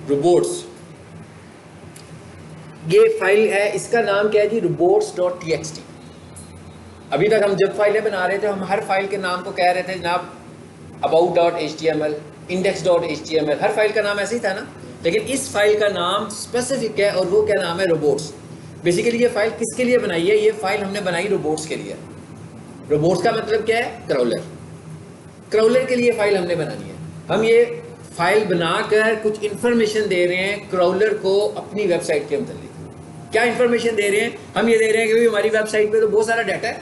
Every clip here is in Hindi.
रोबोट्स, ये फाइल है, इसका नाम क्या है जी, robots.txt। अभी तक हम जब फाइलें बना रहे थे हम हर फाइल के नाम को कह रहे थे जनाब about.html, index.html, हर फाइल का नाम ऐसे ही था ना। लेकिन इस फाइल का नाम स्पेसिफिक है और वो क्या नाम है, रोबोट्स। बेसिकली ये फाइल किसके लिए बनाई है, ये फाइल हमने बनाई रोबोट्स के लिए। रोबोट्स का मतलब क्या है, क्रॉलर। क्रॉलर के लिए फाइल हमने बनानी है। हम ये फाइल बनाकर कुछ इंफॉर्मेशन दे रहे हैं क्रॉलर को अपनी वेबसाइट के मतलब। क्या इंफॉर्मेशन दे रहे हैं, हम ये दे रहे हैं कि भाई हमारी वेबसाइट पे तो बहुत सारा डाटा है,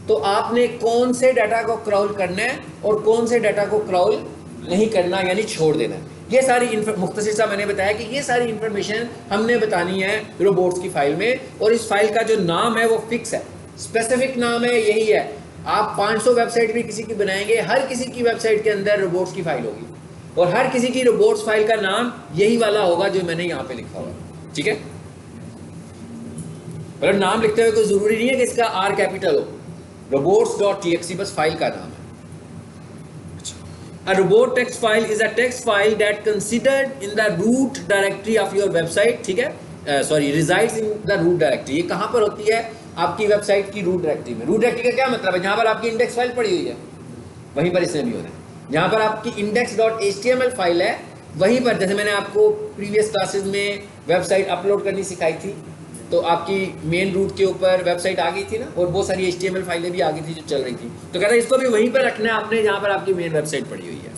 तो आपने कौन से डाटा को क्रॉल करना है और कौन से डाटा को क्रॉल नहीं करना, यानी छोड़ देना है। ये सारी मुख्तसर सा मैंने बताया कि ये सारी इंफॉर्मेशन हमने बतानी है रोबोट्स की फाइल में। और इस फाइल का जो नाम है वो फिक्स है, स्पेसिफिक नाम है, यही है। आप 500 वेबसाइट भी किसी की बनाएंगे, हर किसी की वेबसाइट के अंदर रोबोट्स की फाइल होगी और हर किसी की रोबोट्स फाइल का नाम यही वाला होगा जो मैंने यहाँ पे लिखा हुआ है। ठीक है, मतलब नाम लिखते हुए कोई जरूरी नहीं है कि इसका आर कैपिटल हो, robots.txt बस फाइल का नाम है। A robot text file is a text file that considered in the root directory of your website। ठीक है, sorry, resides in the root directory। ये कहाँ पर होती है, आपकी वेबसाइट की रूट डायरेक्टरी में। रूट डायरेक्टरी का क्या मतलब है, जहाँ पर आपकी इंडेक्स फाइल पड़ी हुई है वहीं पर इसमें भी होना है। जहाँ पर आपकी index.html फाइल है वहीं पर, जैसे मैंने आपको प्रीवियस क्लासेस में वेबसाइट अपलोड करनी सिखाई थी, तो आपकी मेन रूट के ऊपर वेबसाइट आ गई थी ना, और बहुत सारी HTML फाइलें भी आ गई थी जो चल रही थी। तो कहता है इसको भी वहीं पर रखना है आपने जहाँ पर आपकी मेन वेबसाइट पड़ी हुई है।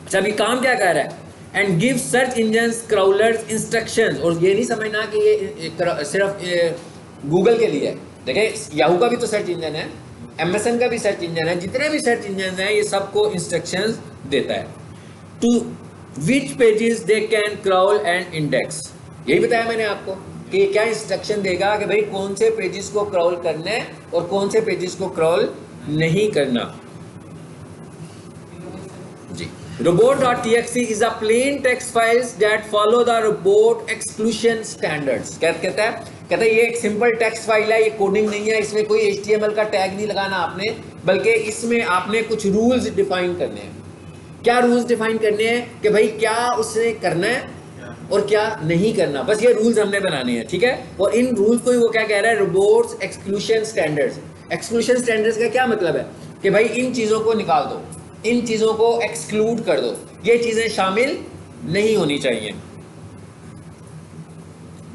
अच्छा, अभी काम क्या कर रहा है, and give search engine crawlers instructions. और ये नहीं समझना कि ये सिर्फ गूगल के लिए है। देखिए, याहू का भी तो सर्च इंजन है, MSN का भी सर्च इंजन है, जितने भी सर्च इंजन हैं ये सबको इंस्ट्रक्शंस देता है। To which pages they can crawl and index, यही बताया मैंने आपको कि क्या इंस्ट्रक्शन देगा कि भाई कौन से पेजेस को क्रॉल करना है और कौन से पेजेस को क्रॉल नहीं करना। जी, robot.txt is a plain text files that follow the robot exclusion standards। क्या कहता है ये एक सिंपल टेक्स्ट फाइल है, ये कोडिंग नहीं है, इसमें कोई HTML का टैग नहीं लगाना आपने, बल्कि इसमें आपने कुछ रूल्स डिफाइन करने हैं। क्या रूल्स डिफाइन करने हैं कि भाई क्या उसने करना है और क्या नहीं करना, बस ये रूल्स हमने बनाने हैं। ठीक है, और इन रूल्स को ही वो क्या कह रहा है, robots exclusion standards. Exclusion standards का क्या मतलब है कि भाई इन चीज़ों को निकाल दो, इन चीज़ों को एक्सक्लूड कर दो, ये चीज़ें शामिल नहीं होनी चाहिए।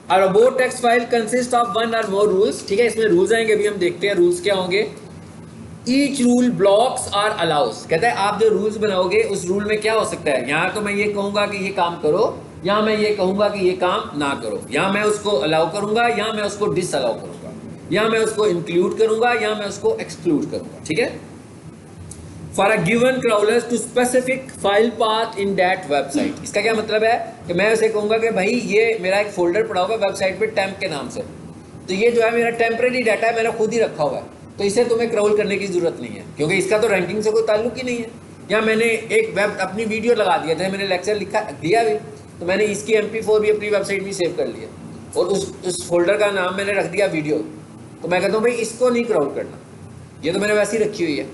A robot text file consists of one or more rules। ठीक है, इसमें रूल्स आएंगे, अभी हम देखते हैं रूल्स क्या होंगे। Each rule blocks or allows, कहता है आप जो रूल्स बनाओगे उस रूल में क्या हो सकता है, यहाँ तो मैं ये कहूँगा कि ये काम करो, या मैं ये कहूँगा कि ये काम ना करो, या मैं उसको अलाउ करूँगा, या मैं उसको डिसअलाउ करूँगा, या मैं उसको इंक्लूड करूँगा, या मैं उसको एक्सक्लूड करूँगा। ठीक है, for a given crawlers to specific file path in that website. इसका क्या मतलब है कि मैं उसे कहूँगा कि भाई ये मेरा एक फोल्डर पड़ा होगा वेबसाइट पे टेम्प के नाम से, तो ये जो है मेरा टेम्परेरी डाटा है, मैंने खुद ही रखा हुआ है, तो इसे तुम्हें क्रॉल करने की जरूरत नहीं है क्योंकि इसका तो रैंकिंग से कोई ताल्लुक ही नहीं है। या मैंने एक वेब अपनी वीडियो लगा दिया था, मैंने लेक्चर लिखा दिया भी, तो मैंने इसकी MP4 भी अपनी वेबसाइट में सेव कर लिया और उस फोल्डर का नाम मैंने रख दिया वीडियो, तो मैं कहता हूँ भाई इसको नहीं क्रॉल करना, ये तो मैंने वैसे ही रखी हुई है।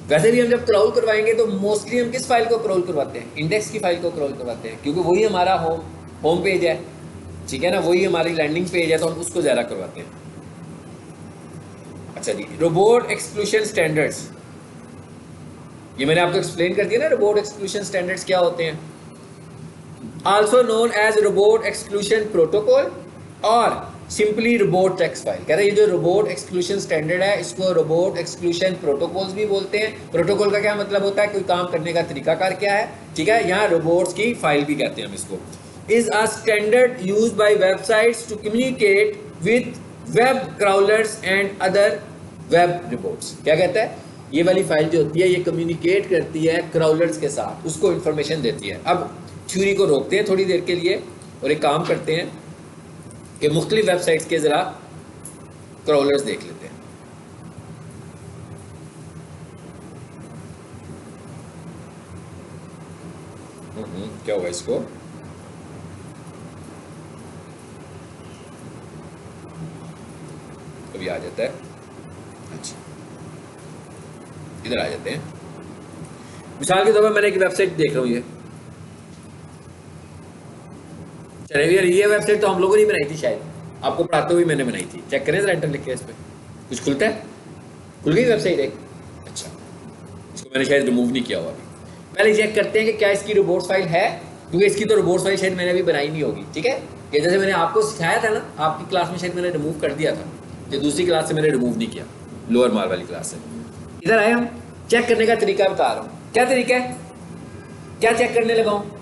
वैसे भी हम जब क्रॉल करवाएंगे तो मोस्टली हम किस फाइल को क्रॉल करवाते हैं, इंडेक्स की फाइल को क्रॉल करवाते हैं, क्योंकि वही हमारा होम पेज है। ठीक है ना, वही हमारी लैंडिंग पेज है, तो हम उसको ज़्यादा करवाते हैं। अच्छा जी, रोबोट एक्सक्लूशन स्टैंडर्ड्स, ये मैंने आपको एक्सप्लेन कर दिया ना, रोबोट एक्सक्लूशन स्टैंडर्ड्स क्या होते हैं। Also known as robot exclusion protocol और सिंपली रोबोट टेक्स्ट फाइल। कह रहे हैं ये जो रोबोट एक्सक्लूशन स्टैंडर्ड है इसको रोबोट एक्सक्लूशन प्रोटोकॉल्स भी बोलते हैं। प्रोटोकॉल का क्या मतलब होता है, कोई काम करने का तरीकाकार क्या है। ठीक है, यहाँ रोबोट्स की फाइल भी कहते हैं हम इसको। Is a standard use by websites to communicate with web crawlers and other web reports. क्या कहता है, ये वाली फाइल जो होती है ये कम्युनिकेट करती है क्राउलर्स के साथ, उसको इन्फॉर्मेशन देती है। अब थ्योरी को रोकते हैं थोड़ी देर के लिए और एक काम करते हैं कि मुख्तलिफ वेबसाइट्स के ज़रा क्राउलर्स देख लेते हैं। क्या होगा इसको, कभी आ जाता है। अच्छा, इधर आ जाते हैं। मिसाल के तौर पर मैंने एक वेबसाइट देख रहा हूँ, ये चलिए यार, ये वेबसाइट तो हम लोगों ने बनाई थी, शायद आपको पढ़ाते हुए मैंने बनाई थी। चेक करें जरा, एंटर लिख के इस पर कुछ खुलता है, खुल गई वेबसाइट एक। अच्छा, इसको मैंने शायद रिमूव नहीं किया हुआ अभी। पहले चेक करते हैं कि क्या इसकी रिपोर्ट फाइल है, क्योंकि इसकी तो रिपोर्ट फाइल शायद मैंने अभी बनाई नहीं होगी। ठीक है, कि जैसे मैंने आपको सिखाया था ना, आपकी क्लास में शायद मैंने रिमूव कर दिया था, जो दूसरी क्लास से मैंने रिमूव नहीं किया, लोअर मार वाली क्लास से। इधर आए, हम चेक करने का तरीका बता रहा हूँ। क्या तरीका है, क्या चेक करने लगा हूँ,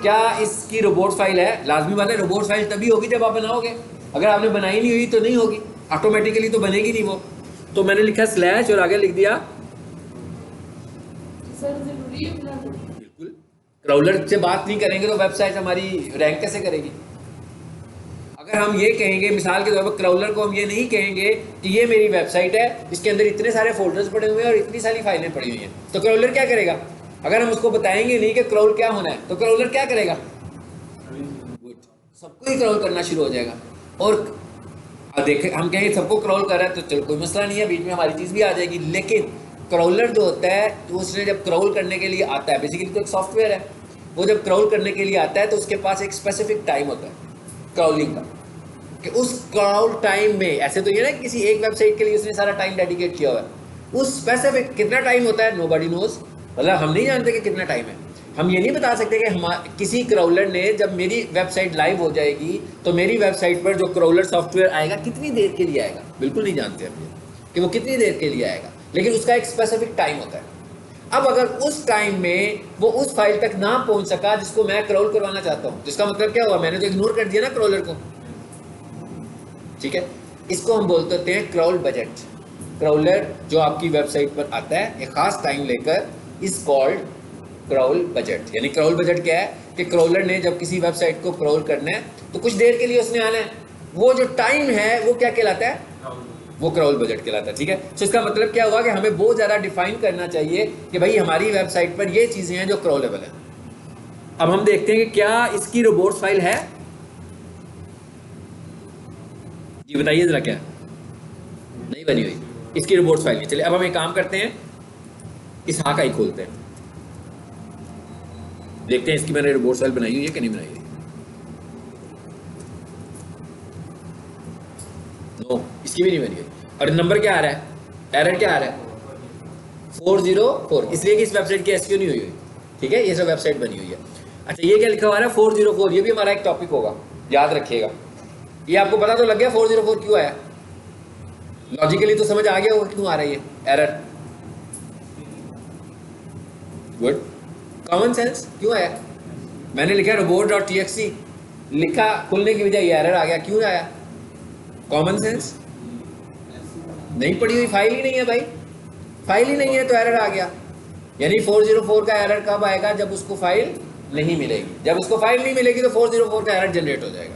क्या इसकी रोबोट फाइल है। लाजमी बात है, रोबोट फाइल तभी होगी जब आप बनाओगे, अगर आपने बनाई नहीं हुई तो नहीं होगी, ऑटोमेटिकली तो बनेगी नहीं वो। तो मैंने लिखा स्लैश और आगे लिख दिया बिल्कुल। क्राउलर से बात नहीं करेंगे तो वेबसाइट हमारी रैंक कैसे करेगी। अगर हम ये कहेंगे, मिसाल के तौर पर क्राउलर को हम ये नहीं कहेंगे कि ये मेरी वेबसाइट है, इसके अंदर इतने सारे फोल्डर्स पड़े हुए हैं और इतनी सारी फाइलें पड़ी हुई हैं, तो क्राउलर क्या करेगा। अगर हम उसको बताएंगे नहीं कि क्राउल क्या होना है, तो क्राउलर क्या करेगा, सबको ही क्राउल करना शुरू हो जाएगा। और देखें, हम कहेंगे सबको क्राउल कर रहा है तो चलो कोई मसला नहीं है, बीच में हमारी चीज़ भी आ जाएगी। लेकिन क्राउलर जो होता है, तो उसने जब क्राउल करने के लिए आता है, बेसिकली तो एक सॉफ्टवेयर है, वो जब क्राउल करने के लिए आता है तो उसके पास एक स्पेसिफिक टाइम होता है क्राउलिंग का, कि उस क्राउल टाइम में, ऐसे तो ये ना किसी एक वेबसाइट के लिए उसने सारा टाइम डेडिकेट किया हुआ है, उस स्पेसिफिक कितना टाइम होता है नोबडी नोज, मतलब हम नहीं जानते कि कितना टाइम है। हम ये नहीं बता सकते कि हम किसी क्राउलर ने, जब मेरी वेबसाइट लाइव हो जाएगी तो मेरी वेबसाइट पर जो क्राउलर सॉफ्टवेयर आएगा कितनी देर के लिए आएगा, बिल्कुल नहीं जानते हम ये कि वो कितनी देर के लिए आएगा, लेकिन उसका एक स्पेसिफिक टाइम होता है। अब अगर उस टाइम में वो उस फाइल तक ना पहुंच सका जिसको मैं क्राउल करवाना चाहता हूं, जिसका मतलब क्या हुआ, मैंने तो इग्नोर कर दिया ना क्राउलर को। ठीक है, इसको हम बोलते हैं क्राउल बजट। क्राउलर जो आपकी वेबसाइट पर आता है एक खास टाइम लेकर, इज कॉल्ड क्राउल बजट। यानी क्राउल बजट क्या है कि क्राउलर ने जब किसी वेबसाइट को क्राउल करना है तो कुछ देर के लिए उसने आना है, वो जो टाइम है वो क्या कहलाता है, वो क्राउल बजट कहलाता है। ठीक है, तो इसका मतलब क्या हुआ कि हमें बहुत ज़्यादा डिफाइन करना चाहिए कि भाई हमारी वेबसाइट पर ये चीज़ें हैं जो क्राउलेबल है। अब हम देखते हैं कि क्या इसकी रोबोट फाइल है, जी बताइए जरा, क्या नहीं बनी हुई इसकी रोबोट फाइल नहीं। चलिए अब हम एक काम करते हैं, इस हाँ का ही खोलते हैं, देखते हैं इसकी मैंने रोबोट फाइल बनाई हुई है कि नहीं बनाई हुई। नो, इसकी भी नहीं बनी हुई। और नंबर क्या आ रहा है, एरर क्या आ रहा है, 404, इसलिए कि इस वेबसाइट की एसक्यू नहीं हुई हुई। ठीक है, ये सब वेबसाइट बनी हुई है। अच्छा, ये क्या लिखा हुआ है 404, ये भी हमारा एक टॉपिक होगा, याद रखिएगा। ये आपको पता तो लग गया 404 क्यों आया, लॉजिकली तो समझ आ गया होगा क्यों आ रहा है ये एरर। गुड, कॉमन सेंस क्यों आया। मैंने लिखा robot.txt, लिखा खुलने की बजाय एरर आ गया, क्यों आया, कॉमन सेंस। नहीं पड़ी हुई फाइल ही नहीं है भाई, फाइल ही नहीं है तो एरर आ गया। यानी 404 का एरर कब आएगा, जब उसको फाइल नहीं मिलेगी। जब उसको फाइल नहीं मिलेगी तो 404 का एरर जनरेट हो जाएगा।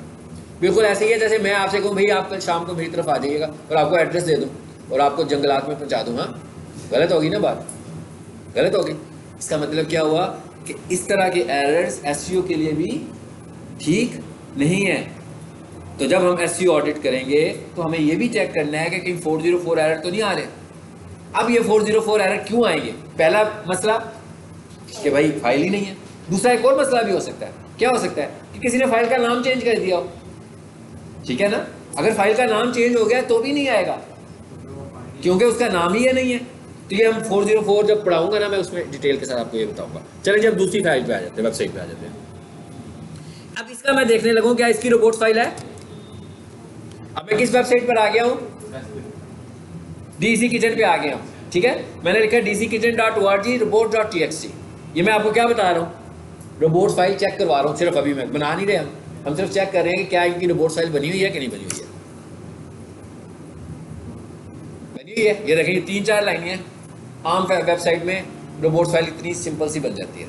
बिल्कुल ऐसे ही है जैसे मैं आपसे कहूँ भाई आप कल शाम को मेरी तरफ आ जाइएगा और आपको एड्रेस दे दूँ और आपको जंगलात में पहुँचा दूँ, हाँ गलत होगी ना बात, गलत होगी। इसका मतलब क्या हुआ कि इस तरह के एरर्स एसईओ के लिए भी ठीक नहीं है। तो जब हम एसईओ ऑडिट करेंगे तो हमें ये भी चेक करना है कि कहीं 404 एरर तो नहीं आ रहे। अब ये 404 एरर क्यों आएंगे, पहला मसला कि भाई फाइल ही नहीं है। दूसरा एक और मसला भी हो सकता है, क्या हो सकता है कि किसी ने फाइल का नाम चेंज कर दिया हो। ठीक है ना, अगर फाइल का नाम चेंज हो गया तो भी नहीं आएगा क्योंकि उसका नाम ही है नहीं है। तो ये हम 404 जब पढ़ाऊंगा ना, मैं उसमें डिटेल के साथ आपको ये बताऊंगा। चलिए जब दूसरी फाइल पे आ जाते हैं, वेबसाइट पे आ जाते हैं। अब इसका मैं देखने लगूं क्या इसकी रोबोट फाइल है। अब मैं किस वेबसाइट पर आ गया हूं, डीसी किचन पे आ गया हूं। ठीक है, मैंने लिखा dckitchen.org robot.txt। ये मैं आपको क्या बता रहा हूं, रोबोट फाइल चेक करवा रहा हूं। सिर्फ अभी मैं बना नहीं रहे, हम सिर्फ चेक कर रहे हैं कि क्या इनकी रोबोट फाइल बनी हुई है कि नहीं बनी हुई है। बनी हुई है, ये देखिए 3-4 लाइनें हैं। आम वेबसाइट में रोबोट फाइल इतनी सिंपल सी बन जाती है।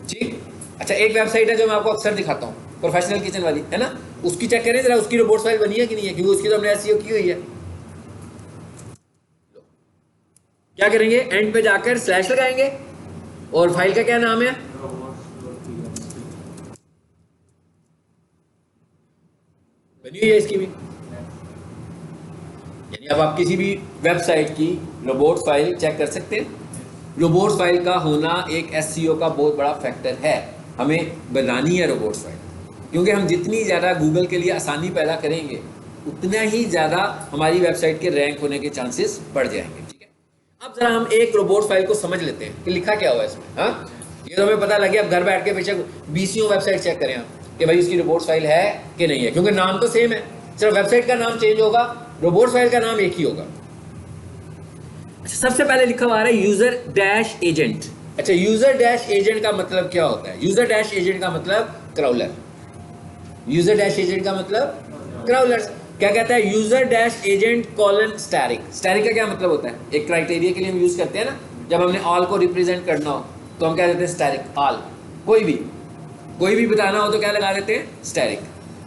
ठीक, अच्छा एक वेबसाइट है जो मैं आपको अक्सर दिखाता हूँ, प्रोफेशनल किचन वाली है ना, उसकी चेक करें जरा, उसकी रोबोट फाइल बनी है कि नहीं है, क्योंकि उसकी तो हमने एसईओ की हुई है। क्या करेंगे, एंड पे जाकर स्लैश लगाएंगे और फाइल का क्या नाम है, बनी हुई है इसकी भी। यानी अब आप किसी भी वेबसाइट की रोबोट फाइल चेक कर सकते हैं। रोबोट्स फाइल का होना एक एसईओ का बहुत बड़ा फैक्टर है। हमें बनानी है रोबोट्स फाइल, क्योंकि हम जितनी ज़्यादा गूगल के लिए आसानी पैदा करेंगे उतना ही ज़्यादा हमारी वेबसाइट के रैंक होने के चांसेस बढ़ जाएंगे। ठीक है, अब जरा हम एक रोबोट फाइल को समझ लेते हैं कि लिखा क्या हुआ है इसमें। हाँ, ये तो हमें पता लग गया। अब घर बैठ के बेशक बीसीओ वेबसाइट चेक करें आप कि भाई उसकी रोबोट फाइल है कि नहीं है, क्योंकि नाम तो सेम है, सिर्फ वेबसाइट का नाम चेंज होगा, रोबोट फाइल का नाम एक ही होगा। अच्छा, सबसे पहले लिखा हुआ है यूजर डैश एजेंट। अच्छा, यूजर डैश एजेंट का मतलब क्या होता है? यूजर डैश एजेंट का मतलब क्राउलर। यूजर डैश एजेंट का मतलब क्राउलर। क्या कहता है? User dash agent colon asterisk. Asterisk का क्या मतलब होता है? एक क्राइटेरिया के लिए हम यूज करते हैं ना, जब हमने ऑल को रिप्रेजेंट करना हो तो हम क्या देते हैं? Asterisk all. कोई भी बताना हो तो क्या लगा देते हैं? स्टैरिक।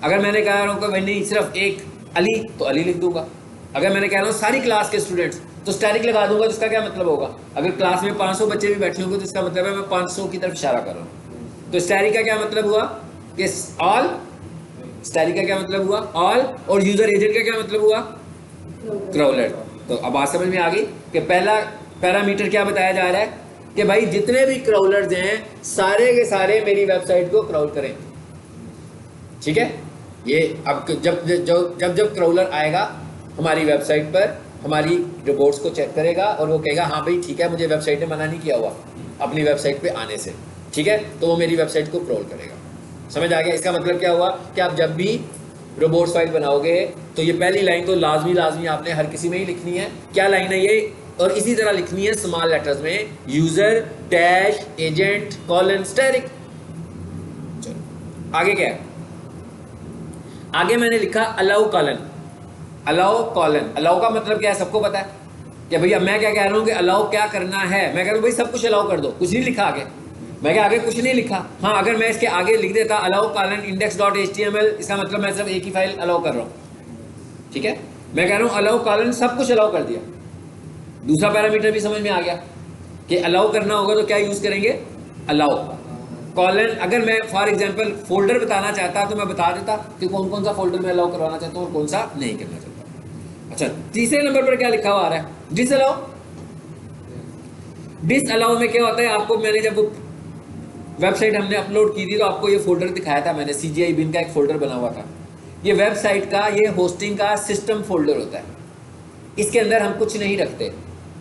अगर मैंने कह रहा हूँ कि नहीं सिर्फ एक अली, तो अली लिख दूंगा। अगर मैंने कह रहा हूँ सारी क्लास के स्टूडेंट्स, तो स्टैरिक लगा दूंगा। तो इसका क्या मतलब होगा? अगर क्लास में 500 बच्चे भी बैठे होंगे तो इसका मतलब है मैं 500 की तरफ इशारा कर रहा हूँ। तो स्टैरिक का क्या मतलब हुआ कि ऑल। स्टैरिक का क्या मतलब हुआ? ऑल। और यूजर एजेंट का क्या मतलब हुआ? क्राउलर। तो अब बात समझ में आ गई कि पहला पैरामीटर क्या बताया जा रहा है कि भाई जितने भी क्राउलर्स हैं सारे के सारे मेरी वेबसाइट को क्राउल करें। ठीक है, ये अब जब क्राउलर आएगा हमारी वेबसाइट पर, हमारी रिपोर्ट्स को चेक करेगा और वो कहेगा हाँ भाई ठीक है, मुझे वेबसाइट ने मना नहीं किया हुआ अपनी वेबसाइट पे आने से। ठीक है, तो वो मेरी वेबसाइट को क्राउल करेगा। समझ आ गया? इसका मतलब क्या हुआ कि आप जब भी रोबोट्स फाइल बनाओगे तो ये पहली लाइन तो लाजमी आपने हर किसी में ही लिखनी है। क्या लाइन है ये? और इसी तरह लिखनी है स्मॉल लेटर्स में, user dash agent colon asterisk. चलो आगे क्या है? आगे मैंने लिखा allow colon. Allow colon, allow का मतलब क्या है? सबको पता है कि भैया मैं क्या कह रहा हूँ कि अलाउ क्या करना है। मैं कह रहा हूँ भाई सब कुछ अलाउ कर दो, कुछ नहीं लिखा आगे। मैं क्या आगे कुछ नहीं लिखा। हाँ, अगर मैं इसके आगे लिख देता अलाउ कॉलन index.html, इसका मतलब मैं सिर्फ एक ही फाइल अलाउ कर रहा हूँ। ठीक है, मैं कह रहा हूँ अलाउ कॉलन, सब कुछ अलाउ कर दिया। दूसरा पैरामीटर भी समझ में आ गया कि अलाउ करना होगा तो क्या यूज करेंगे? Allow colon. अगर मैं फॉर एग्जांपल फोल्डर बताना चाहता तो मैं बता देता कि कौन कौन सा फोल्डर मैं अलाउ करवाना चाहता हूँ और कौन सा नहीं करना चाहता। अच्छा, तीसरे नंबर पर क्या लिखा हुआ आ रहा है? डिसअलाउ। डिसअलाउ में क्या होता है? आपको मैंने जब वेबसाइट हमने अपलोड की थी तो आपको ये फोल्डर दिखाया था मैंने, CGI बिन का एक फोल्डर बना हुआ था। ये वेबसाइट का, ये होस्टिंग का सिस्टम फोल्डर होता है। इसके अंदर हम कुछ नहीं रखते,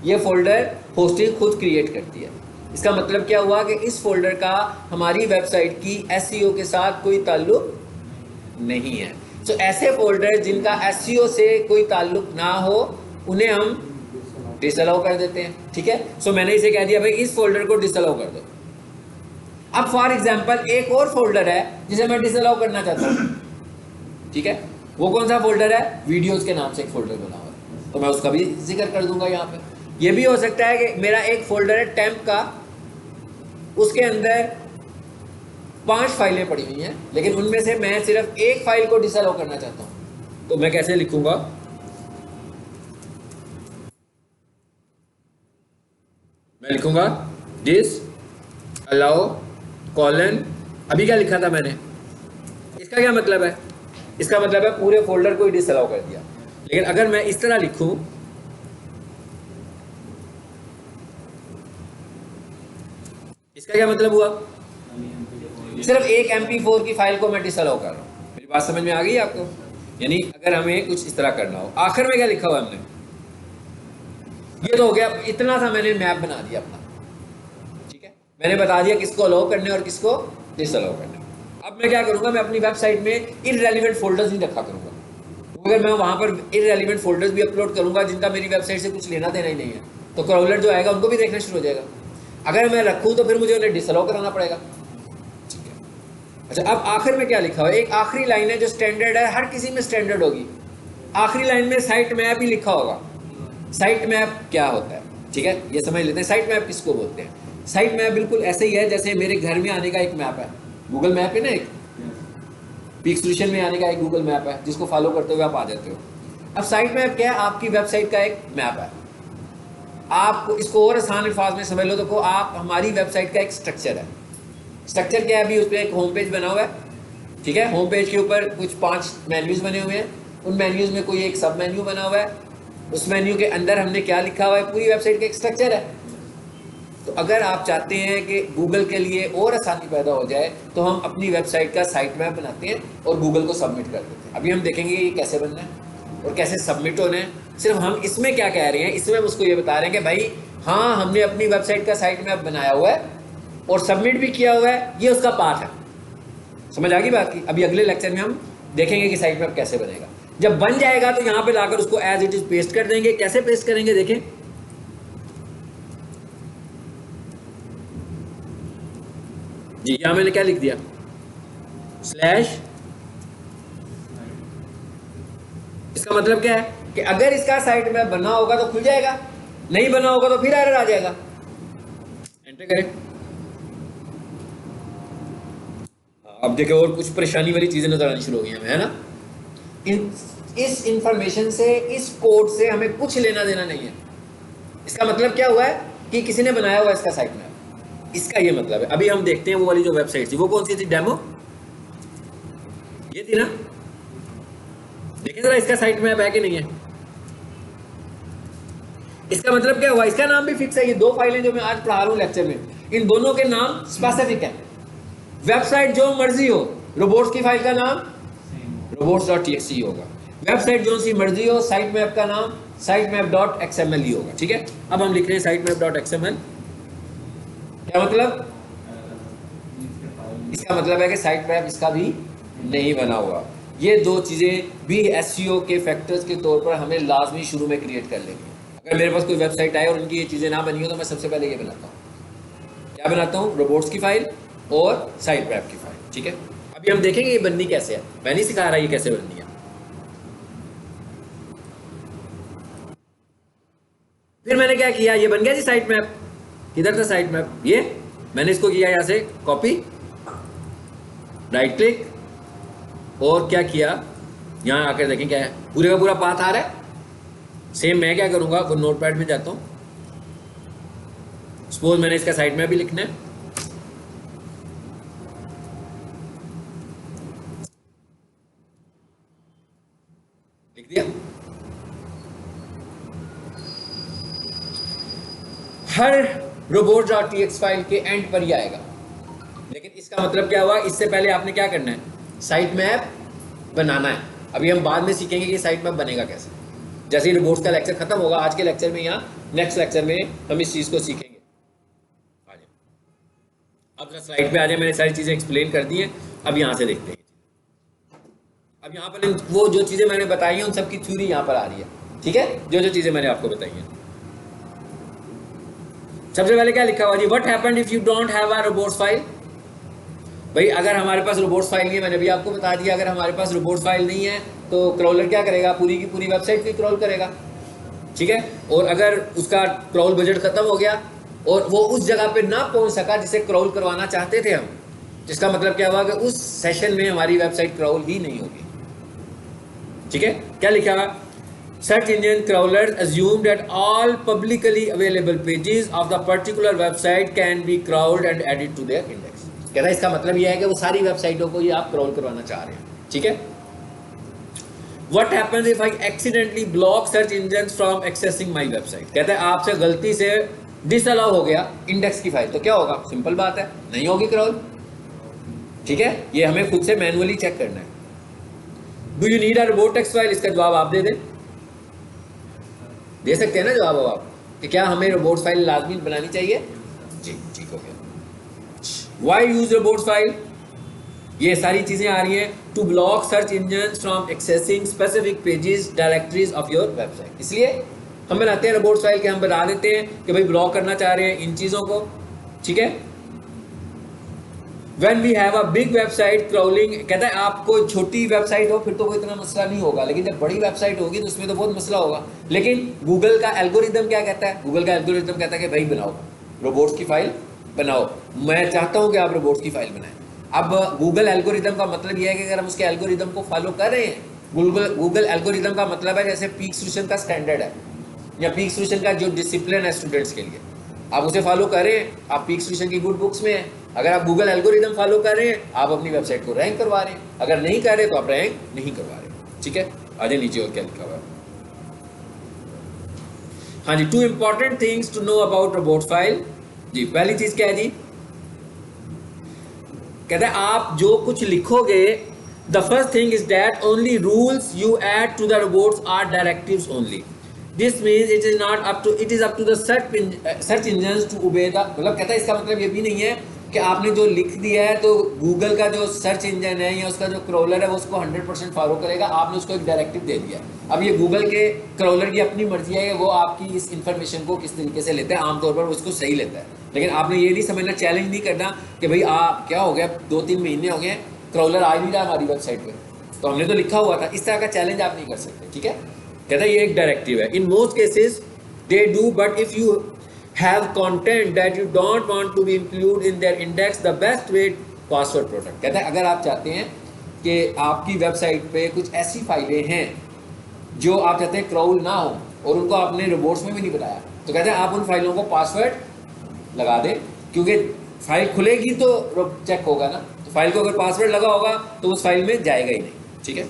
ये फोल्डर होस्टिंग खुद क्रिएट करती है। इसका मतलब क्या हुआ कि इस फोल्डर का हमारी वेबसाइट की SEO के साथ कोई ताल्लुक नहीं है। तो ऐसे फोल्डर जिनका SEO से कोई ताल्लुक ना हो उन्हें हम डिसअलाउ कर देते हैं। ठीक है, सो मैंने इसे कह दिया भाई इस फोल्डर को डिसअलाउ कर दो। अब फॉर एग्जाम्पल एक और फोल्डर है जिसे मैं डिसअलाउ करना चाहता हूँ। ठीक है, वो कौन सा फोल्डर है? वीडियोस के नाम से एक फोल्डर बना हुआ है, तो मैं उसका भी जिक्र कर दूंगा यहाँ पे। ये भी हो सकता है कि मेरा एक फोल्डर है टेम्प का, उसके अंदर 5 फाइलें पड़ी हुई हैं, लेकिन उनमें से मैं सिर्फ एक फाइल को डिसअलाउ करना चाहता हूँ। तो मैं कैसे लिखूंगा? मैं लिखूंगा डिस अलाउ कॉलन। अभी क्या लिखा था मैंने? इसका क्या मतलब है? इसका मतलब है पूरे फोल्डर को ही डिसअलाउ कर दिया। लेकिन अगर मैं इस तरह लिखूं, इसका क्या मतलब हुआ? सिर्फ एक MP4 की फाइल को मैं डिसअलाउ कर रहा हूं। मेरी बात समझ में आ गई आपको? यानी अगर हमें कुछ इस तरह करना हो, आखिर में क्या लिखा हुआ हमने? ये तो हो गया, इतना सा मैंने मैप बना दिया अपना। ठीक है, मैंने बता दिया किसको अलाउ करने और किसको डिसअलाउ करने। अब मैं क्या करूंगा? मैं अपनी वेबसाइट में इररेलेवेंट फोल्डर्स नहीं रखा करूंगा। अगर मैं वहां पर इररेलेवेंट फोल्डर्स भी अपलोड करूंगा जिनका मेरी वेबसाइट से कुछ लेना देना ही नहीं है, तो क्राउलर जो आएगा उनको भी देखना शुरू हो जाएगा। अगर मैं रखूं तो फिर मुझे उन्हें डिसअलाउ कराना पड़ेगा। ठीक है, अच्छा अब आखिर में क्या लिखा हुआ है? एक आखिरी लाइन है जो स्टैंडर्ड है, हर किसी में स्टैंडर्ड होगी। आखिरी लाइन में साइट मैप ही लिखा होगा। साइट मैप क्या होता है? ठीक है, ये समझ लेते हैं। साइट मैप किसको बोलते हैं? साइट मैप बिल्कुल ऐसे ही है जैसे मेरे घर में आने का एक मैप है, गूगल मैप है ना, एक पीक सोल्यूशन में आने का एक गूगल मैप है जिसको फॉलो करते हुए आप आ जाते हो। अब साइट मैप क्या है? आपकी वेबसाइट का एक मैप है। आप इसको और आसान अल्फाज में समझ लो तो आप हमारी वेबसाइट का एक स्ट्रक्चर है। स्ट्रक्चर क्या है? अभी उस पर एक होम पेज बना हुआ है। ठीक है, होम पेज के ऊपर कुछ 5 मेन्यूज बने हुए हैं, उन मेन्यूज में कोई एक सब मेन्यू बना हुआ है, उस मेन्यू के अंदर हमने क्या लिखा हुआ है? पूरी वेबसाइट का एक स्ट्रक्चर है। तो अगर आप चाहते हैं कि गूगल के लिए और आसानी पैदा हो जाए तो हम अपनी वेबसाइट का साइट मैप बनाते हैं और गूगल को सबमिट कर देते हैं। अभी हम देखेंगे ये कैसे बनना है और कैसे सबमिट होना है। सिर्फ हम इसमें क्या कह रहे हैं, इसमें हम उसको ये बता रहे हैं कि भाई हाँ हमने अपनी वेबसाइट का साइट मैप बनाया हुआ है और सबमिट भी किया हुआ है, ये उसका पार्ट है। समझ आ गई बात की? अभी अगले लेक्चर में हम देखेंगे कि साइट मैप कैसे बनेगा। जब बन जाएगा तो यहाँ पे लाकर उसको एज इट इज पेस्ट कर देंगे। कैसे पेस्ट करेंगे देखें। जी यहां मैंने क्या लिख दिया, स्लैश। इसका मतलब क्या है कि अगर इसका साइट मैप बना होगा तो खुल जाएगा, नहीं बना होगा तो फिर एरर आ जाएगा। एंटर करें। अब देखो और कुछ परेशानी वाली चीजें नजर आनी शुरू हो गई हमें, है ना। इस इंफॉर्मेशन से, इस कोड से हमें कुछ लेना देना नहीं है। इसका मतलब क्या हुआ है कि किसी ने बनाया हुआ इसका साइट मैप, इसका ये मतलब है। अभी हम देखते हैं वो वाली जो वेबसाइट थी वो कौन सी थी, डेमो, ये थी ना। देखें जरा इसका साइट मैप है कि नहीं है। इसका मतलब क्या हुआ, इसका नाम भी फिक्स है। ये दो फाइलें जो मैं आज पढ़ा रहा हूं लेक्चर में, इन दोनों के नाम स्पेसिफिक है। वेबसाइट जो मर्जी हो, रोबोट्स की फाइल का नाम robots.txt होगा। वेबसाइट जो सी मर्जी हो, साइट मैप का नाम sitemap.xml ही होगा। ठीक है, अब हम लिख रहे हैं sitemap.xml। क्या मतलब, इसका मतलब है कि साइट मैप इसका भी नहीं बना हुआ। ये दो चीजें भी एसईओ के फैक्टर्स के तौर पर हमें लाजमी शुरू में क्रिएट कर लेंगे। अगर मेरे पास कोई वेबसाइट आए और उनकी ये चीजें ना बनी हो तो मैं सबसे पहले ये बनाता हूँ। क्या बनाता हूँ, रोबोट्स की फाइल और साइट मैप की फाइल। ठीक है, अभी हम देखेंगे ये बननी कैसे है। मैं नहीं सिखा रहा ये कैसे बननी है। फिर मैंने क्या किया, ये बन गया जी साइट मैप। किधर था साइट मैप, ये मैंने इसको किया यहां से कॉपी, राइट क्लिक और क्या किया, यहां आकर देखें क्या है, पूरे का पूरा पाथ आ रहा है। सेम मैं क्या करूंगा, वो नोटपैड में जाता हूं। सपोज मैंने इसका साइट मैप भी लिखना है। लिख दिया। हर robots.txt फाइल के एंड पर ही आएगा। लेकिन इसका मतलब क्या हुआ, इससे पहले आपने क्या करना है, साइट मैप बनाना है। अभी हम बाद में सीखेंगे कि साइट मैप बनेगा कैसे। जैसे ही रोबोट्स का लेक्चर खत्म होगा आज के लेक्चर में या नेक्स्ट लेक्चर में हम इस चीज को सीखेंगे। आ जाए, अब स्लाइड पे आ जाए। मैंने सारी चीजें एक्सप्लेन कर दी हैं। अब यहाँ से देखते हैं। अब यहाँ पर वो जो चीजें मैंने बताई हैं उन सबकी थ्योरी यहाँ पर आ रही है। ठीक है, जो जो चीजें मैंने आपको बताई हैं। सबसे पहले क्या लिखा हुआ जी, what happened if you don't have a robots file. भाई अगर हमारे पास रोबोट्स फाइल नहीं है, मैंने भी आपको बता दिया, अगर हमारे पास रोबोट्स फाइल नहीं है तो क्रॉलर क्या करेगा, पूरी की पूरी वेबसाइट भी क्रॉल करेगा। ठीक है, और अगर उसका क्रॉल बजट खत्म हो गया और वो उस जगह पे ना पहुंच सका जिसे क्रॉल करवाना चाहते थे हम, जिसका मतलब क्या हुआ कि उस सेशन में हमारी वेबसाइट क्रॉल ही नहीं होगी। ठीक है, क्या लिखा हुआ, search engine crawlers assume that all publicly available pages of the particular website can be crawled and added to their index। कहता है इसका मतलब यह है कि वो सारी वेबसाइटों को ये आप क्रॉल करवाना चाह रहे हैं। ठीक है, What happens if I accidentally block search engines from accessing my website। कहता है आपसे गलती से डिसअलाउ हो गया इंडेक्स की फाइल, तो क्या होगा, सिंपल बात है, नहीं होगी क्रॉल। ठीक है, ये हमें खुद से मैनुअली चेक करना है। Do you need a robot text file, इसका जवाब आप दे दें, दे सकते हैं ना जवाब आप कि क्या हमें रोबोट्स फाइल लाजमी बनानी चाहिए। जी ठीक हो गया। वाई यूज रोबोट्स फाइल, ये सारी चीजें आ रही हैं। To block search engine from accessing specific pages directories of your website. इसलिए हम बनाते हैं रोबोट्स फाइल के, हम बता देते हैं कि भाई ब्लॉक करना चाह रहे हैं इन चीजों को। ठीक है, When we have a big website crawling, कहता है आपको छोटी वेबसाइट हो फिर तो कोई इतना मसला नहीं होगा, लेकिन जब बड़ी वेबसाइट होगी तो उसमें तो बहुत मसला होगा। लेकिन गूगल का एल्गोरिदम क्या कहता है, गूगल का एल्गोरिदम कहता है कि भाई बनाओ रोबोट्स की फाइल बनाओ, मैं चाहता हूं कि आप रोबोट्स की फाइल बनाएं। अब गूगल एल्गोरिदम का मतलब यह है कि अगर हम उसके एल्गोरिदम को फॉलो कर रहे हैं, गूगल एल्गोरिदम का मतलब है जैसे पीक सॉल्यूशन का स्टैंडर्ड है या पीक सॉल्यूशन का जो डिसिप्लिन है स्टूडेंट्स के लिए, आप उसे फॉलो करें, आप पीक सॉल्यूशन की गुड बुक्स में हैं। अगर आप गूगल एल्गोरिदम फॉलो कर रहे हैं, आप अपनी वेबसाइट को रैंक करवा रहे हैं। अगर नहीं कर रहे तो आप रैंक नहीं करवा रहे। ठीक है, आगे नीचे और क्या लिखा हुआ है। हाँ जी, two important things to know about robot file. जी पहली चीज क्या है जी, कहते हैं आप जो कुछ लिखोगे, the first thing is that only rules you add to the robots are directives only. This means it is not up to, it is up to the search engine to obey the, मतलब कहता है इसका मतलब ये भी नहीं है कि आपने जो लिख दिया है तो गूगल का जो सर्च इंजन है या उसका जो क्रॉलर है वो उसको 100% फॉलो करेगा, आपने उसको एक डायरेक्टिव दे दिया। अब ये गूगल के क्रॉलर की अपनी मर्जी है कि वो आपकी इस इन्फॉर्मेशन को किस तरीके से लेता है, आमतौर पर वो उसको सही लेता है, लेकिन आपने ये नहीं समझना, चैलेंज नहीं करना कि भाई आप क्या हो गया 2-3 महीने हो गए क्रॉलर आ नहीं रहा हमारी वेबसाइट पर, तो हमने तो लिखा हुआ था, इस तरह का चैलेंज आप नहीं कर सकते। ठीक है, कहता है ये एक डायरेक्टिव है। In most cases they do, but if you have content that you don't want to be included in their index, the best way password protect। कहता है अगर आप चाहते हैं कि आपकी वेबसाइट पे कुछ ऐसी फाइलें हैं जो आप चाहते हैं क्राउल ना हो और उनको आपने रिपोर्ट्स में भी नहीं बताया, तो कहते हैं आप उन फाइलों को पासवर्ड लगा दें, क्योंकि फाइल खुलेगी तो चेक होगा ना, तो फाइल को अगर पासवर्ड लगा होगा तो उस फाइल में जाएगा ही नहीं। ठीक है,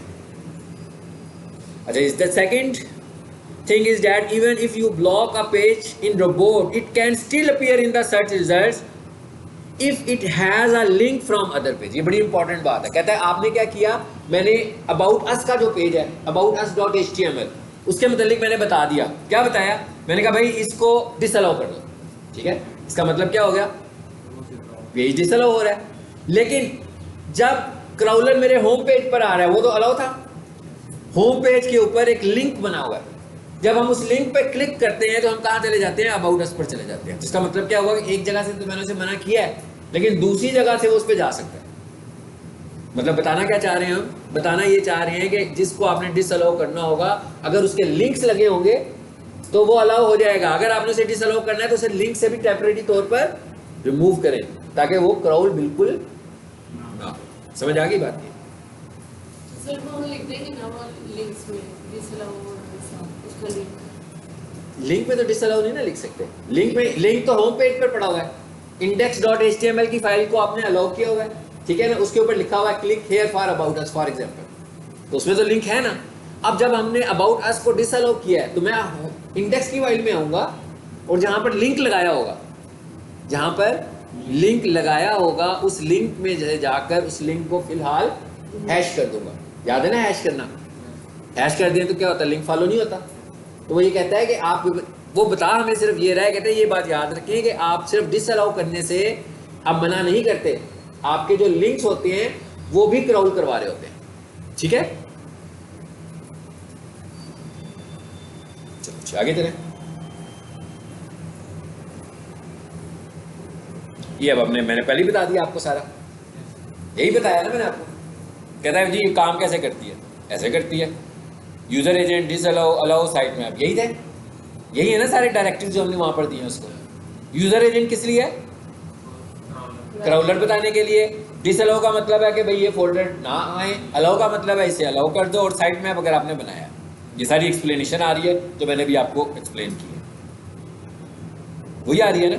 अच्छा is the second thing is that even if you block a page in robot, it can still appear in the search results if it has a link from other page। ये बड़ी इंपॉर्टेंट बात है। कहता है आपने क्या किया, मैंने about us का जो पेज है aboutus.html, उसके मतलब मैंने बता दिया, क्या बताया, मैंने कहा भाई इसको डिसअलाउ कर दो। ठीक है, इसका मतलब क्या हो गया, पेज डिसअलाउ हो रहा है, लेकिन जब क्राउलर मेरे होम पेज पर आ रहा है वो तो अलाउ था। होम पेज के ऊपर एक लिंक बना हुआ है, जब हम उस लिंक पे क्लिक करते हैं तो हम कहाँ चले जाते हैं, अबाउट अस पर चले जाते हैं। इसका मतलब क्या हुआ कि एक जगह से तो मैंने उसे मना किया है, लेकिन दूसरी जगह से वो उस पर जा सकता है। मतलब बताना क्या चाह रहे हैं हम, बताना ये चाह रहे हैं कि जिसको आपने डिसअलाउ करना होगा, अगर उसके लिंक्स लगे होंगे तो वो अलाउ हो जाएगा। अगर आपने उसे डिसअलाउ करना है तो उसे लिंक से भी टेम्परेरी तौर पर रिमूव करें, ताकि वो क्राउल बिल्कुल ना। समझ आ गई बात की? सर वो लिख देंगे ना वो लिंक्स में डिसअलाउ, लिंक में तो डिसअलाउ नहीं ना लिख सकते। लिंक में, लिंक तो होम पेज पर पड़ा हुआ है, index.html की फाइल को आपने अलाउ किया हुआ है, ठीक है ना, उसके ऊपर लिखा हुआ है click here for about us for example, तो उसमें तो लिंक है ना। अब जब हमने अबाउट अस को डिसअलाउ किया है तो मैं इंडेक्स की फाइल में आऊंगा और जहां पर लिंक लगाया होगा, जहां पर लिंक लगाया होगा उस लिंक में जाकर उस लिंक को फिलहाल हैश कर दूंगा। याद है ना हैश करना, हैश कर दिया तो क्या होता है, लिंक फॉलो नहीं होता। तो वो ये कहता है कि आप, वो बता हमें सिर्फ ये रहा है, कहते हैं ये बात याद रखें कि आप सिर्फ डिसअलाउ करने से आप मना नहीं करते, आपके जो लिंक्स होते हैं वो भी क्राउल करवा रहे होते हैं। ठीक है, चलो आगे चलें। ये अब मैंने पहले ही बता दिया आपको सारा, यही बताया ना मैंने आपको। कहता है जी ये काम कैसे करती है, ऐसे करती है, user agent disallow allow site में, अब यही थे, यही है ना सारे डायरेक्टिव जो हमने वहां पर दिए हैं उसको। यूजर एजेंट किस लिए है, क्राउलर बताने के लिए। डिसअलाउ का मतलब है कि भाई ये फोल्डर ना आए, अलाउ का मतलब है इसे अलाउ कर दो, और साइट मैप अगर आपने बनाया। ये सारी एक्सप्लेनेशन आ रही है जो मैंने भी आपको एक्सप्लेन की है, वही आ रही है ना।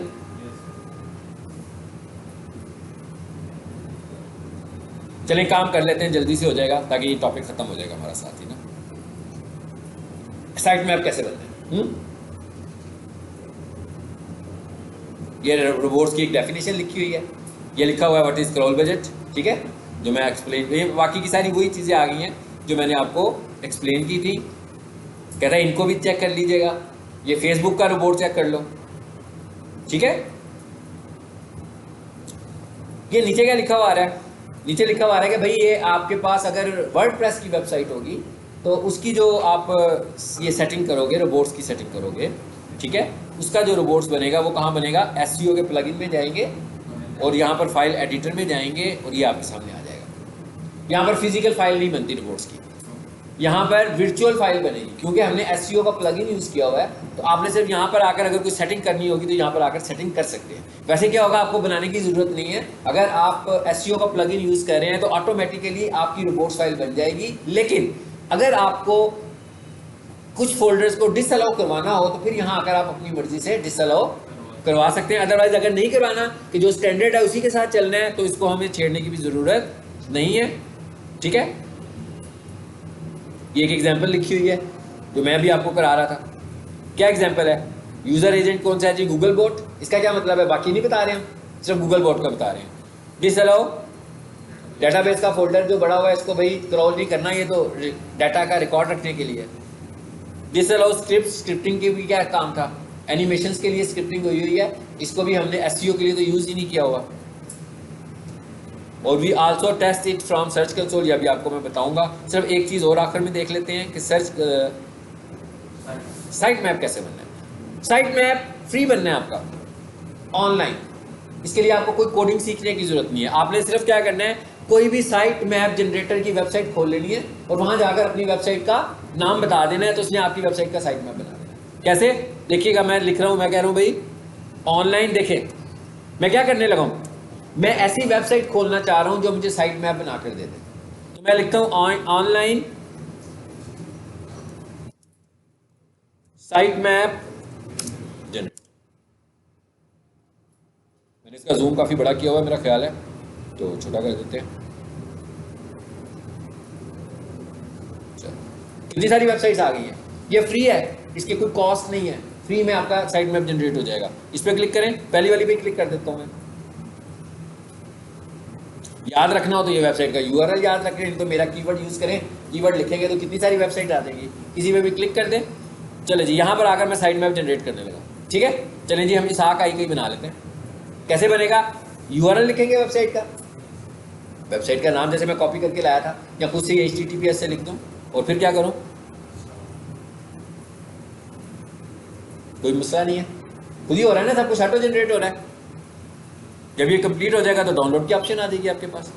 चलें काम कर लेते हैं, जल्दी से हो जाएगा ताकि ये टॉपिक खत्म हो जाएगा हमारा साथ ही ना। साइट मैप कैसे बनते हैं, ये रोबोट्स की एक डेफिनेशन लिखी हुई है, ये लिखा हुआ है व्हाट इज क्राउल बजट। ठीक है, जो मैं एक्सप्लेन, बाकी की सारी वही चीज़ें आ गई हैं जो मैंने आपको एक्सप्लेन की थी। कहता है इनको भी चेक कर लीजिएगा, ये फेसबुक का रोबोट चेक कर लो। ठीक है, ये नीचे क्या लिखा हुआ आ रहा है, नीचे लिखा हुआ आ रहा है कि भाई ये आपके पास अगर वर्डप्रेस की वेबसाइट होगी तो उसकी जो आप ये सेटिंग करोगे, रोबोट्स की सेटिंग करोगे, ठीक है, उसका जो रोबोट्स बनेगा वो कहाँ बनेगा, एसईओ के प्लगइन में जाएंगे और यहाँ पर फाइल एडिटर में जाएंगे और ये आपके सामने आ जाएगा। यहाँ पर फिजिकल फाइल नहीं बनती रोबोट्स की, यहाँ पर वर्चुअल फाइल बनेगी, क्योंकि हमने एसईओ का प्लगइन यूज़ किया हुआ है। तो आपने सिर्फ यहाँ पर आकर अगर कोई सेटिंग करनी होगी तो यहाँ पर आकर सेटिंग कर सकते हैं। वैसे क्या होगा, आपको बनाने की ज़रूरत नहीं है, अगर आप एसईओ का प्लगइन यूज़ कर रहे हैं तो ऑटोमेटिकली आपकी रोबोट्स फाइल बन जाएगी। लेकिन अगर आपको कुछ फोल्डर्स को डिसअलाउ करवाना हो तो फिर यहाँ आकर आप अपनी मर्जी से डिसअलाउ करवा सकते हैं। अदरवाइज अगर नहीं करवाना, कि जो स्टैंडर्ड है उसी के साथ चलना है, तो इसको हमें छेड़ने की भी ज़रूरत नहीं है। ठीक है, ये एक एग्जांपल लिखी हुई है जो मैं भी आपको करा रहा था। क्या एग्जांपल है, यूजर एजेंट कौन सा है जी? Google boat. इसका क्या मतलब है? बाकी नहीं बता रहे हम, सिर्फ गूगल बोट का बता रहे हैं। दिस अलाउ डेटाबेस का फोल्डर जो बड़ा हुआ है इसको भाई क्रॉल नहीं करना, ये तो डाटा का रिकॉर्ड रखने के लिए। दिस अलाउ स्क्रिप्ट, स्क्रिप्टिंग के भी क्या काम था? एनिमेशंस के लिए स्क्रिप्टिंग हुई है, इसको भी हमने एसईओ के लिए तो यूज ही नहीं किया हुआ। और we also test it from search console, ये भी आपको मैं बताऊंगा। सिर्फ एक चीज़ और आखिर में देख लेते हैं कि सर्च साइट मैप कैसे बनना है। साइट मैप फ्री बनना है आपका ऑनलाइन, इसके लिए आपको कोई कोडिंग सीखने की जरूरत नहीं है। आपने सिर्फ क्या करना है, कोई भी साइट मैप जनरेटर की वेबसाइट खोल लेनी है और वहां जाकर अपनी वेबसाइट का नाम बता देना है, तो उसने आपकी वेबसाइट का साइट मैप बना देना है। कैसे? देखिएगा, मैं लिख रहा हूं, मैं कह रहा हूं भाई ऑनलाइन, देखें मैं क्या करने लगा हूं, मैं ऐसी वेबसाइट खोलना चाह रहा हूं जो मुझे साइट मैप बना कर दे दे। तो मैं लिखता हूं ऑनलाइन साइट मैप जनरेटर। मैंने इसका जूम काफी बड़ा किया हुआ है मेरा ख्याल है, तो छोटा कर देते हैं। कितनी सारी वेबसाइट्स आ गई हैं, ये फ्री है, इसकी कोई कॉस्ट नहीं है, फ्री में आपका साइट मैप जनरेट हो जाएगा। इस पर क्लिक करें, पहली वाली पे क्लिक कर देता हूं मैं। याद रखना हो तो ये वेबसाइट का यूआरएल याद रखें, तो मेरा कीवर्ड यूज करें, कीवर्ड लिखेंगे तो कितनी सारी वेबसाइट आ जाएंगी। किसी पे भी क्लिक कर दें, चले जी यहाँ पर आकर मैं साइट मैप जनरेट करने लगा। ठीक है, चलें जी हम इस आक आई को ही बना लेते हैं। कैसे बनेगा? यूआरएल लिखेंगे वेबसाइट का, वेबसाइट का नाम जैसे मैं कॉपी करके लाया था, या खुद से HTTPS से लिख दूं, और फिर क्या करूं, कोई मसला नहीं है, खुद ही हो रहा है ना, सब कुछ ऑटो जनरेट हो रहा है। जब ये कंप्लीट हो जाएगा तो डाउनलोड की ऑप्शन आ जाएगी आपके पास।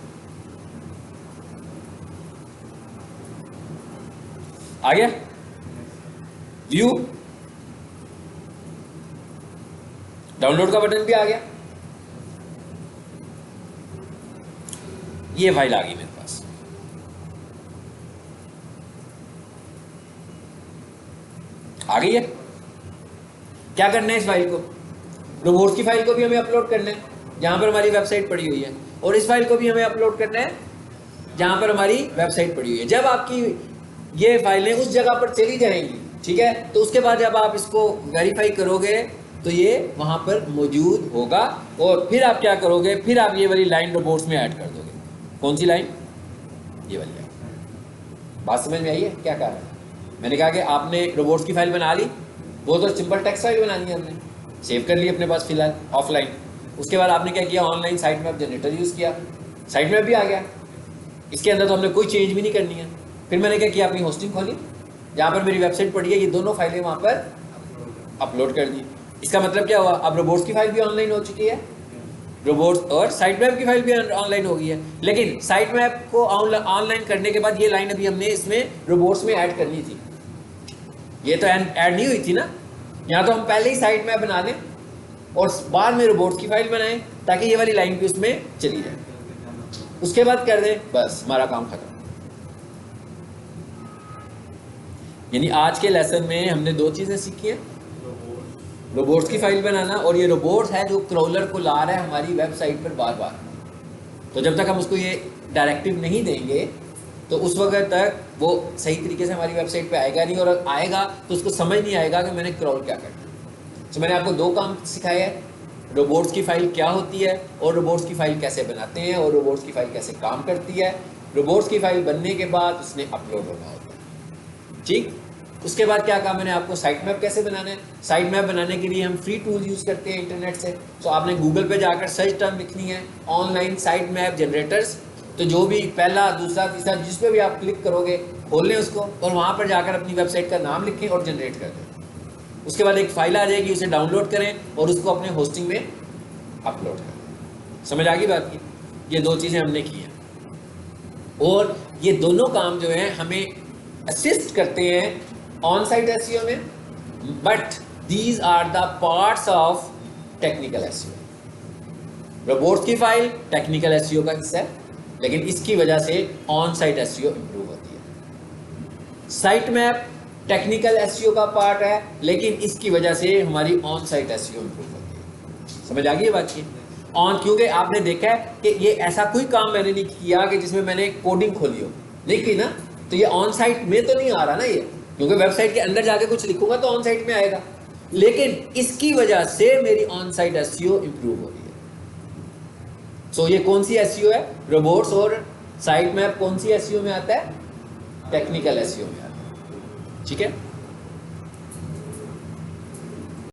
आ गया व्यू, डाउनलोड का बटन भी आ गया, ये फाइल आ गई मेरे पास। आ गई है। क्या करना है इस फाइल को, रोबोट्स की फाइल को भी हमें अपलोड करना है जहां पर हमारी वेबसाइट पड़ी हुई है, और इस फाइल को भी हमें अपलोड करना है जहां पर हमारी वेबसाइट पड़ी हुई है। जब आपकी ये फाइलें उस जगह पर चली जाएंगी, ठीक है, तो उसके बाद जब आप इसको वेरीफाई करोगे तो ये वहां पर मौजूद होगा, और फिर आप क्या करोगे, फिर आप ये वाली लाइन रोबोट्स में ऐड कर दोगे। कौन सी लाइन? ये वाली लाइन। बात समझ में आई है क्या कहा है? मैंने कहा कि आपने रोबोट्स की फाइल बना ली, वो तो सिंपल टेक्स्ट फाइल बनानी है, हमने सेव कर ली अपने पास फिलहाल ऑफलाइन। उसके बाद आपने क्या किया, online site map generator use किया, साइट मैप भी आ गया, इसके अंदर तो हमने कोई चेंज भी नहीं करनी है। फिर मैंने क्या किया, अपनी होस्टिंग खोली, जहाँ पर मेरी वेबसाइट पड़ी है, ये दोनों फाइलें वहाँ पर अपलोड कर दी। इसका मतलब क्या हुआ, अब रोबोट्स की फाइल भी ऑनलाइन हो चुकी है, रोबोट्स और साइट मैप की फाइल भी ऑनलाइन हो गई है। लेकिन साइट मैप को ऑनलाइन करने के बाद ये लाइन अभी हमने इसमें रोबोट्स में ऐड करनी थी, ये तो ऐड नहीं हुई थी ना। यहाँ तो हम पहले ही साइट मैप बना लें और बाद में रोबोट्स की फाइल बनाएं, ताकि ये वाली लाइन भी उसमें चली जाए, उसके बाद कर दें, बस हमारा काम खत्म। यानी आज के लेसन में हमने दो चीजें सीखी हैं, रोबोट्स की फाइल बनाना, और ये रोबोट्स है जो क्रॉलर को ला रहा है हमारी वेबसाइट पर बार बार। तो जब तक हम उसको ये डायरेक्टिव नहीं देंगे तो उस वक्त तक वो सही तरीके से हमारी वेबसाइट पे आएगा नहीं, और आएगा तो उसको समझ नहीं आएगा कि मैंने क्रॉल क्या करना है। तो मैंने आपको दो काम सिखाए हैं, रोबोट्स की फाइल क्या होती है, और रोबोट्स की फाइल कैसे बनाते हैं, और रोबोट्स की फाइल कैसे काम करती है। रोबोट्स की फाइल बनने के बाद उसने अपलोड होना होता है, ठीक। उसके बाद क्या कहा मैंने आपको, साइट मैप कैसे बनाना है। साइट मैप बनाने के लिए हम फ्री टूल यूज़ करते हैं इंटरनेट से। तो आपने गूगल पे जाकर सर्च टर्म लिखनी है, ऑनलाइन साइट मैप जनरेटर्स, तो जो भी पहला दूसरा तीसरा जिस पे भी आप क्लिक करोगे खोल लें उसको, और वहाँ पर जाकर अपनी वेबसाइट का नाम लिखें और जनरेट कर दें। उसके बाद एक फाइल आ जाएगी, उसे डाउनलोड करें और उसको अपने होस्टिंग में अपलोड करें। समझ आ गई बात की? ये दो चीज़ें हमने की हैं, और ये दोनों काम जो हैं हमें असिस्ट करते हैं ऑन साइट एसईओ में, but these are the parts of technical SEO. Robots की फाइल टेक्निकल एसईओ का हिस्सा है, लेकिन इसकी वजह से ऑन साइट एसईओ इंप्रूव होती है। साइट मैप टेक्निकल एसईओ का पार्ट है, लेकिन इसकी वजह से हमारी ऑन साइट एसईओ इंप्रूव होती है। समझ आ गई बात की? ऑन, क्योंकि आपने देखा है कि ये ऐसा कोई काम मैंने नहीं किया कि जिसमें मैंने कोडिंग खोली हो, नहीं की ना, तो ये ऑन साइट में तो नहीं आ रहा ना ये, क्योंकि वेबसाइट के अंदर जाके कुछ लिखूंगा तो ऑन साइट में आएगा। लेकिन इसकी वजह से मेरी ऑन साइट एसईओ इंप्रूव हो रही है। सो ये कौन सी एसईओ है? रोबोट्स और साइट मैप कौन सी एसईओ में आता है? टेक्निकल एसईओ में आता है। ठीक है।